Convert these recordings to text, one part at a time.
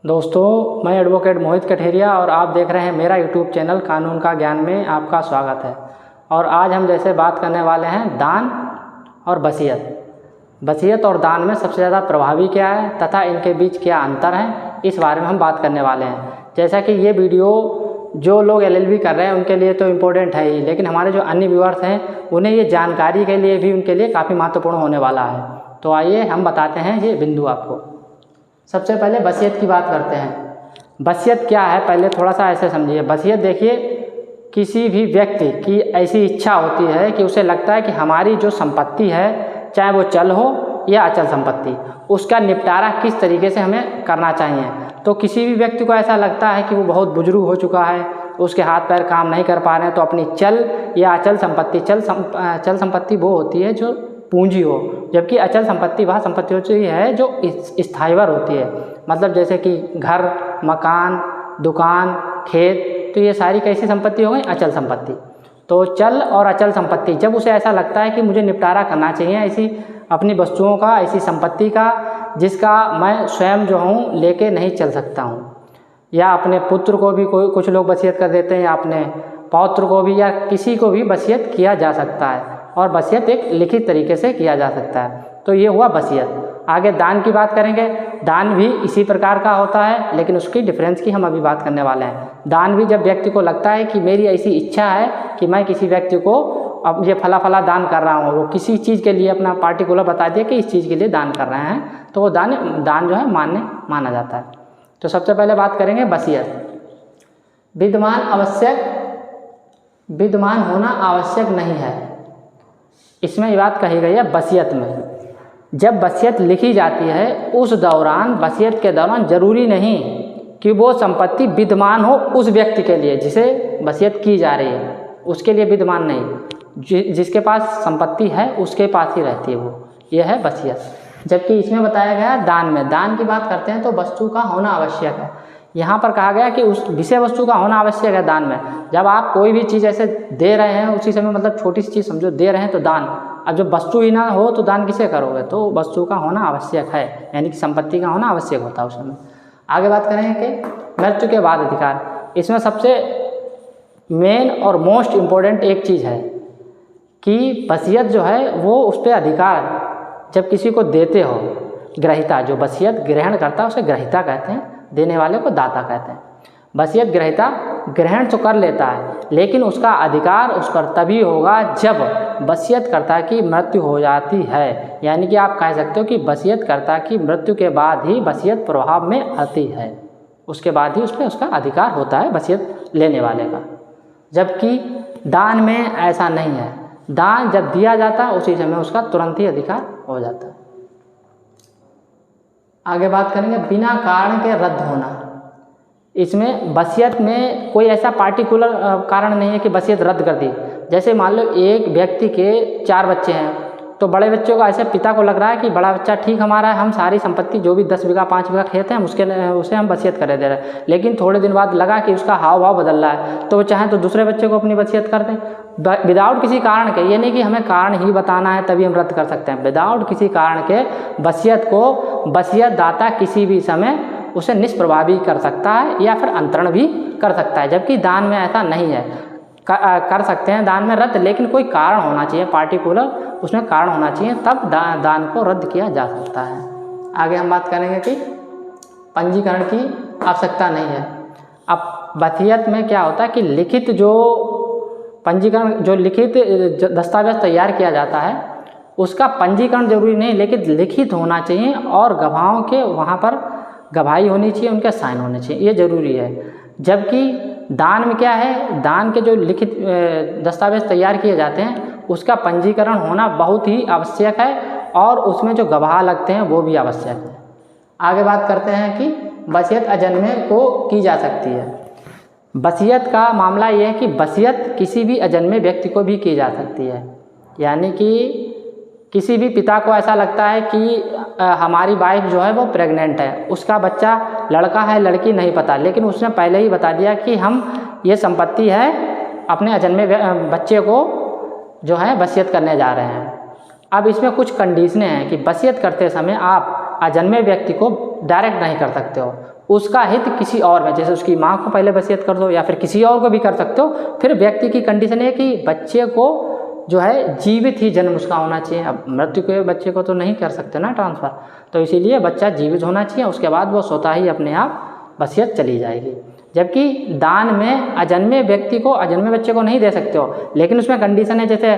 दोस्तों, मैं एडवोकेट मोहित कठेरिया और आप देख रहे हैं मेरा यूट्यूब चैनल कानून का ज्ञान में आपका स्वागत है। और आज हम जैसे बात करने वाले हैं दान और वसीयत और दान में सबसे ज़्यादा प्रभावी क्या है तथा इनके बीच क्या अंतर है, इस बारे में हम बात करने वाले हैं। जैसा कि ये वीडियो जो लोग LLB कर रहे हैं उनके लिए तो इम्पोर्टेंट है ही, लेकिन हमारे जो अन्य व्यूअर्स हैं उन्हें ये जानकारी के लिए भी उनके लिए काफ़ी महत्वपूर्ण होने वाला है। तो आइए हम बताते हैं ये बिंदु आपको। सबसे पहले वसीयत की बात करते हैं। वसीयत क्या है, पहले थोड़ा सा ऐसे समझिए। वसीयत देखिए, किसी भी व्यक्ति की ऐसी इच्छा होती है कि उसे लगता है कि हमारी जो संपत्ति है, चाहे वो चल हो या अचल संपत्ति, उसका निपटारा किस तरीके से हमें करना चाहिए। तो किसी भी व्यक्ति को ऐसा लगता है कि वो बहुत बुजुर्ग हो चुका है, उसके हाथ पैर काम नहीं कर पा रहे हैं, तो अपनी चल या अचल संपत्ति, चल संपत्ति वो होती है जो पूंजी हो, जबकि अचल संपत्ति वह संपत्ति होती है जो स्थायीवर होती है। मतलब जैसे कि घर, मकान, दुकान, खेत, तो ये सारी कैसी संपत्ति हो गई? अचल संपत्ति। तो चल और अचल संपत्ति, जब उसे ऐसा लगता है कि मुझे निपटारा करना चाहिए ऐसी अपनी वस्तुओं का, ऐसी संपत्ति का जिसका मैं स्वयं जो हूँ लेके नहीं चल सकता हूँ, या अपने पुत्र को भी कुछ लोग वसीयत कर देते हैं, या अपने पौत्र को भी, या किसी को भी वसीयत किया जा सकता है। और वसीयत एक लिखित तरीके से किया जा सकता है। तो ये हुआ वसीयत। आगे दान की बात करेंगे। दान भी इसी प्रकार का होता है, लेकिन उसकी डिफरेंस की हम अभी बात करने वाले हैं। दान भी जब व्यक्ति को लगता है कि मेरी ऐसी इच्छा है कि मैं किसी व्यक्ति को अब ये फला दान कर रहा हूँ, वो किसी चीज़ के लिए अपना पार्टिकुलर बता दिया कि इस चीज़ के लिए दान कर रहे हैं, तो वो दान जो है मान्य माना जाता है। तो सबसे पहले बात करेंगे वसीयत। विद्यमान होना आवश्यक नहीं है, इसमें ये बात कही गई है। वसीयत में जब वसीयत लिखी जाती है उस दौरान, वसीयत के दौरान ज़रूरी नहीं कि वो संपत्ति विद्यमान हो उस व्यक्ति के लिए जिसे वसीयत की जा रही है, उसके लिए विद्यमान नहीं, जिसके पास संपत्ति है उसके पास ही रहती है वो, ये है वसीयत। जबकि इसमें बताया गया दान की बात करते हैं तो वस्तु का होना आवश्यक है। यहाँ पर कहा गया कि उस विषय वस्तु का होना आवश्यक है दान में। जब आप कोई भी चीज़ ऐसे दे रहे हैं, उसी समय मतलब छोटी सी चीज़ समझो दे रहे हैं तो दान। अब जब वस्तु ही ना हो तो दान किसे करोगे? तो वस्तु का होना आवश्यक है, यानी कि संपत्ति का होना आवश्यक होता है उस समय। आगे बात करेंगे कि मृत्यु के बाद अधिकार। इसमें सबसे मेन और मोस्ट इम्पोर्टेंट एक चीज़ है कि वसीयत जो है वो उस पर अधिकार जब किसी को देते हो, ग्रहीता जो वसीयत ग्रहण करता है उसे ग्रहीता कहते हैं, देने वाले को दाता कहते हैं। वसीयत ग्रहीता ग्रहण तो कर लेता है, लेकिन उसका अधिकार उस पर तभी होगा जब वसीयतकर्ता की मृत्यु हो जाती है। यानी कि आप कह सकते हो कि वसीयतकर्ता की मृत्यु के बाद ही वसीयत प्रभाव में आती है, उसके बाद ही उस पर उसका अधिकार होता है वसीयत लेने वाले का। जबकि दान में ऐसा नहीं है। दान जब दिया जाता है उसी समय उसका तुरंत ही अधिकार हो जाता है। आगे बात करेंगे बिना कारण के रद्द होना। इसमें वसीयत में कोई ऐसा पार्टिकुलर कारण नहीं है कि वसीयत रद्द कर दी। जैसे मान लो एक व्यक्ति के 4 बच्चे हैं, तो बड़े बच्चों का ऐसे पिता को लग रहा है कि बड़ा बच्चा ठीक हमारा है, हम सारी संपत्ति जो भी 10 बीघा 5 बीघा खेत हैं उसे हम वसीयत कर दे रहे हैं। लेकिन थोड़े दिन बाद लगा कि उसका हाव भाव बदल रहा है, तो वो चाहे तो दूसरे बच्चे को अपनी वसीयत कर दें विदाउट किसी कारण के। ये नहीं कि हमें कारण ही बताना है तभी हम रद्द कर सकते हैं। विदाउट किसी कारण के वसीयत को वसीयत दाता किसी भी समय उसे निष्प्रभावी कर सकता है या फिर अंतरण भी कर सकता है। जबकि दान में ऐसा नहीं है। कर सकते हैं दान में रद्द, लेकिन कोई कारण होना चाहिए पार्टिकुलर, उसमें कारण होना चाहिए, तब दान को रद्द किया जा सकता है। आगे हम बात करेंगे कि पंजीकरण की आवश्यकता नहीं है। अब वसीयत में क्या होता है कि लिखित जो पंजीकरण, जो लिखित दस्तावेज तैयार किया जाता है उसका पंजीकरण जरूरी नहीं, लेकिन लिखित होना चाहिए और गवाहों के वहाँ पर गवाही होनी चाहिए, उनके साइन होने चाहिए, ये जरूरी है। जबकि दान में क्या है, दान के जो लिखित दस्तावेज तैयार किए जाते हैं उसका पंजीकरण होना बहुत ही आवश्यक है, और उसमें जो गवाह लगते हैं वो भी आवश्यक है। आगे बात करते हैं कि वसीयत अजन्मे को की जा सकती है। वसीयत का मामला ये है कि वसीयत किसी भी अजन्मे व्यक्ति को भी की जा सकती है। यानी कि किसी भी पिता को ऐसा लगता है कि हमारी वाइफ जो है वो प्रेग्नेंट है, उसका बच्चा लड़का है लड़की नहीं पता, लेकिन उसने पहले ही बता दिया कि हम ये संपत्ति है अपने अजन्मे बच्चे को जो है वसीयत करने जा रहे हैं। अब इसमें कुछ कंडीशनें हैं कि वसीयत करते समय आप अजन्मे व्यक्ति को डायरेक्ट नहीं कर सकते हो, उसका हित किसी और में, जैसे उसकी माँ को पहले वसीयत कर दो या फिर किसी और को भी कर सकते हो। फिर व्यक्ति की कंडीशन है कि बच्चे को जो है जीवित ही जन्म उसका होना चाहिए। अब मृत्यु के बच्चे को तो नहीं कर सकते ना ट्रांसफ़र, तो इसीलिए बच्चा जीवित होना चाहिए, उसके बाद वो स्वतः ही अपने आप वसीयत चली जाएगी। जबकि दान में अजन्मे व्यक्ति को, अजन्मे बच्चे को नहीं दे सकते हो, लेकिन उसमें कंडीशन है, जैसे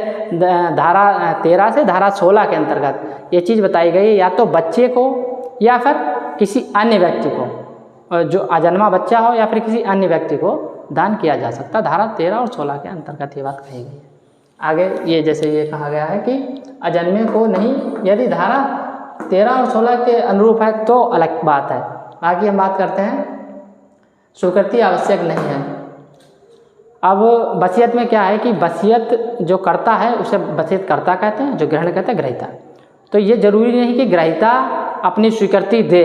धारा 13 से धारा 16 के अंतर्गत ये चीज़ बताई गई है, या तो बच्चे को या फिर किसी अन्य व्यक्ति को, जो अजन्मा बच्चा हो या फिर किसी अन्य व्यक्ति को दान किया जा सकता। धारा 13 और 16 के अंतर्गत ये बात कही गई है। आगे ये जैसे ये कहा गया है कि अजन्मे को नहीं, यदि धारा 13 और 16 के अनुरूप है तो अलग बात है। बाकी हम बात करते हैं स्वीकृति आवश्यक नहीं है। अब वसीयत में क्या है कि वसीयत जो करता है उसे वसीयत करता कहते हैं, जो ग्रहण कहते हैं ग्रहीता। तो ये जरूरी नहीं कि ग्रहीता अपनी स्वीकृति दे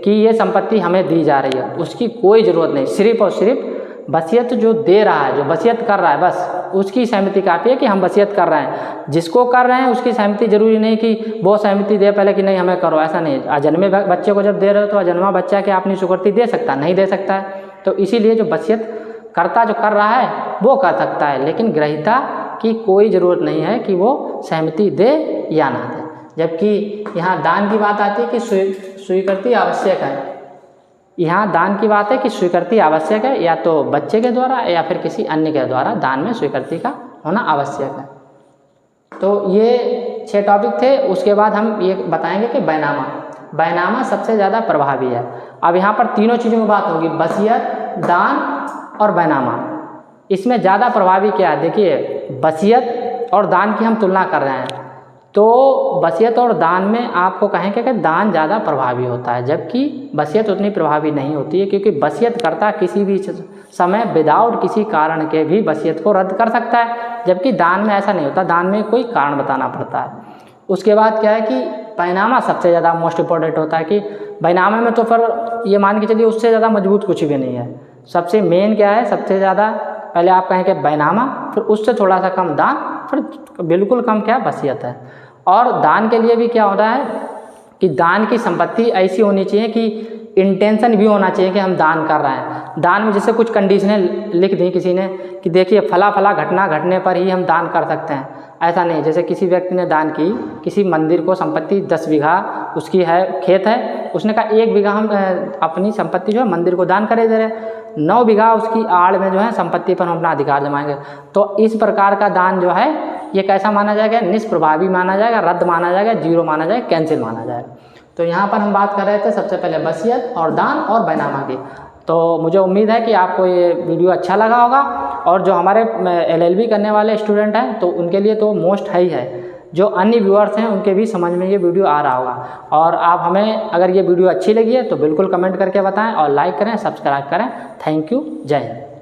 कि ये संपत्ति हमें दी जा रही है, उसकी कोई ज़रूरत नहीं। सिर्फ और सिर्फ वसीयत जो दे रहा है, जो वसीयत कर रहा है, बस उसकी सहमति काफ़ी है कि हम वसीयत कर रहे हैं। जिसको कर रहे हैं उसकी सहमति जरूरी नहीं कि वो सहमति दे पहले कि नहीं हमें करो, ऐसा नहीं। अजन्मे बच्चे को जब दे रहे हो तो अजन्मा बच्चा क्या अपनी स्वीकृति दे सकता, नहीं दे सकता है। तो इसीलिए जो वसीयत करता जो कर रहा है वो कर सकता है, लेकिन ग्रहीता की कोई ज़रूरत नहीं है कि वो सहमति दे या ना दे। जबकि यहाँ दान की बात आती है कि स्वीकृति आवश्यक है। यहाँ दान की बात है कि स्वीकृति आवश्यक है, या तो बच्चे के द्वारा या फिर किसी अन्य के द्वारा दान में स्वीकृति का होना आवश्यक है। तो ये 6 टॉपिक थे। उसके बाद हम ये बताएंगे कि बैनामा सबसे ज़्यादा प्रभावी है। अब यहाँ पर तीनों चीज़ों की बात होगी, वसीयत, दान और बैनामा। इसमें ज़्यादा प्रभावी क्या है? देखिए, वसीयत और दान की हम तुलना कर रहे हैं, तो वसीयत और दान में आपको कहेंगे कि दान ज़्यादा प्रभावी होता है, जबकि वसीयत उतनी प्रभावी नहीं होती है, क्योंकि वसीयत करता किसी भी समय विदाउट किसी कारण के भी वसीयत को रद्द कर सकता है, जबकि दान में ऐसा नहीं होता। दान में कोई कारण बताना पड़ता है। उसके बाद क्या है कि बैनामा सबसे ज़्यादा मोस्ट इम्पॉर्टेंट होता है, कि बैनामे में तो फिर ये मान के चलिए उससे ज़्यादा मजबूत कुछ भी नहीं है। सबसे मेन क्या है, सबसे ज़्यादा पहले आप कहें कि बैनामा, फिर उससे थोड़ा सा कम दान, फिर बिल्कुल कम क्या वसीयत है। और दान के लिए भी क्या होता है कि दान की संपत्ति ऐसी होनी चाहिए कि इंटेंशन भी होना चाहिए कि हम दान कर रहे हैं। दान में जैसे कुछ कंडीशनें लिख दी किसी ने कि देखिए फला घटना घटने पर ही हम दान कर सकते हैं, ऐसा नहीं। जैसे किसी व्यक्ति ने दान की, किसी मंदिर को संपत्ति 10 बीघा उसकी है, खेत है, उसने कहा 1 बीघा हम अपनी संपत्ति जो है मंदिर को दान करे दे रहे, 9 बीघा उसकी आड़ में जो है संपत्ति पर हम अपना अधिकार जमाएंगे। तो इस प्रकार का दान जो है ये कैसा माना जाएगा? निष्प्रभावी माना जाएगा, रद्द माना जाएगा, जीरो माना जाएगा, कैंसिल माना जाएगा। तो यहाँ पर हम बात कर रहे थे सबसे पहले वसीयत और दान और बैनामा की। तो मुझे उम्मीद है कि आपको ये वीडियो अच्छा लगा होगा, और जो हमारे LLB करने वाले स्टूडेंट हैं तो उनके लिए तो मोस्ट हाई है। जो अन्य व्यूअर्स हैं उनके भी समझ में ये वीडियो आ रहा होगा। और आप हमें अगर ये वीडियो अच्छी लगी है तो बिल्कुल कमेंट करके बताएं और लाइक करें, सब्सक्राइब करें। थैंक यू, जय हिंद।